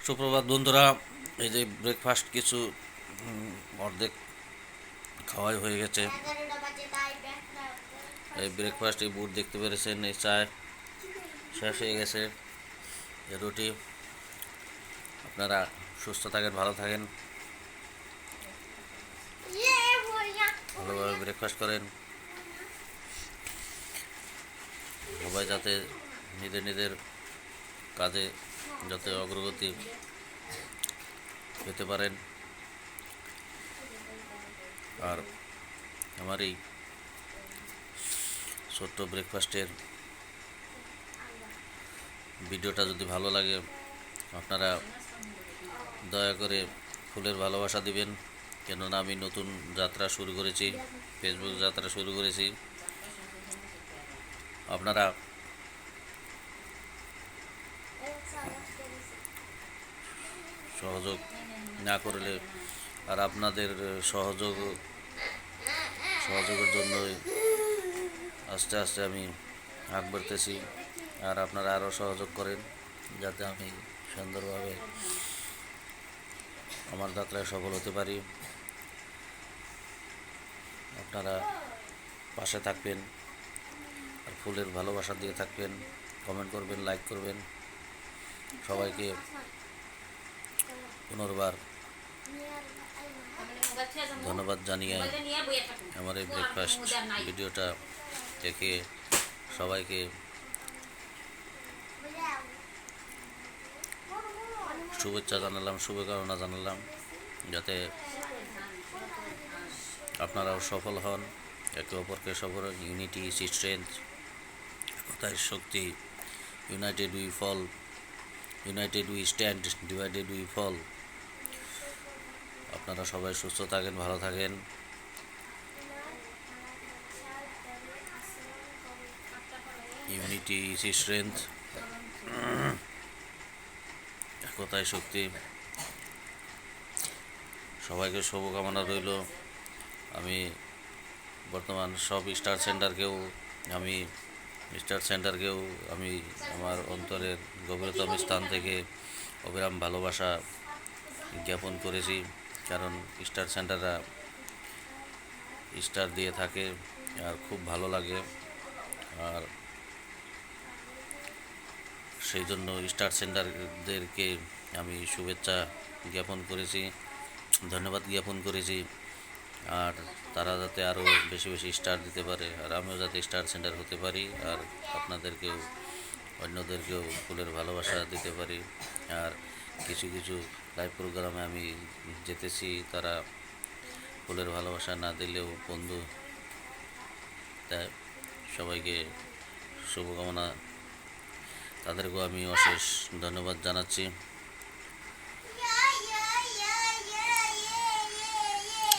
সুপ্রভাত বন্ধুরা। এই যে ব্রেকফাস্ট কিছু অর্ধেক খাওয়াই হয়ে গেছে। এই ব্রেকফাস্ট এই বুট দেখতে পেরেছেন, এই চায় শেষ হয়ে গেছে, এই রুটি। আপনারা সুস্থ থাকেন, ভালো থাকেন, ভালোভাবে ব্রেকফাস্ট করেন। সবাই যাতে নিজের নিজের কাজে যাতে অগ্রগতি পেতে পারেন। আর আমার এই ছোট্ট ব্রেকফাস্টের ভিডিওটা যদি ভালো লাগে, আপনারা দয়া করে ফুলের ভালোবাসা দিবেন। কেননা আমি নতুন যাত্রা শুরু করেছি, ফেসবুক যাত্রা শুরু করেছি। আপনারা সহযোগ না করলে, আর আপনাদের সহযোগের জন্যই আস্তে আস্তে আমি আগ বাড়তেছি। আর আপনারা আরও সহযোগ করেন যাতে আমি সুন্দরভাবে আমার যাত্রায় সফল হতে পারি। আপনারা পাশে থাকবেন আর ফুলের ভালোবাসা দিয়ে থাকবেন, কমেন্ট করবেন, লাইক করবেন। সবাইকে পুনর্বার ধন্যবাদ জানিয়ে আমার এই ব্রেকফাস্ট ভিডিওটা দেখে সবাইকে শুভেচ্ছা জানালাম, শুভকামনা জানালাম, যাতে আপনারাও সফল হন, একে অপরকে সফল। ইউনিটি ইজ স্ট্রেংথ, একতাই শক্তি। United we fall, united we stand, divided we fall. আপনারা সবাই সুস্থ থাকেন, ভালো থাকেন। ইউনিটি ইজ স্ট্রেংথ, একতাই শক্তি। সবাইকে শুভকামনা রইল। আমি বর্তমান সব স্টার সেন্টারকেও আমি আমার অন্তরের গভীরতম স্থান থেকে অবিরাম ভালোবাসা জ্ঞাপন করেছি। কারণ স্টার সেন্টাররা স্টার দিয়ে থাকে আর খুব ভালো লাগে, আর সেই জন্য স্টার সেন্টারদেরকে আমি শুভেচ্ছা জ্ঞাপন করেছি, ধন্যবাদ জ্ঞাপন করেছি। আর তারা যাতে আরও বেশি বেশি স্টার দিতে পারে, আর আমিও যাতে স্টার সেন্টার হতে পারি, আর আপনাদেরকেও অন্যদেরকেও ফুলের ভালোবাসা দিতে পারি। আর কিছু কিছু লাইভ প্রোগ্রামে আমি যেতেছি, তারা ফুলের ভালোবাসা না দিলেও বন্ধু তাই সবাইকে শুভকামনা, তাদেরকেও আমি অশেষ ধন্যবাদ জানাচ্ছি।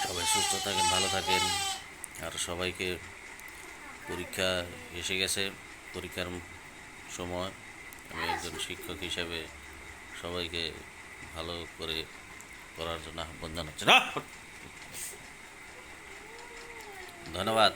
সবাই সুস্থ থাকেন, ভালো থাকেন। আর সবাইকে পরীক্ষা এসে গেছে, পরীক্ষার সময় আমি একজন শিক্ষক হিসেবে সবাইকে ভালো করে পড়ার জন্য আহ্বান জানাচ্ছি। ধন্যবাদ।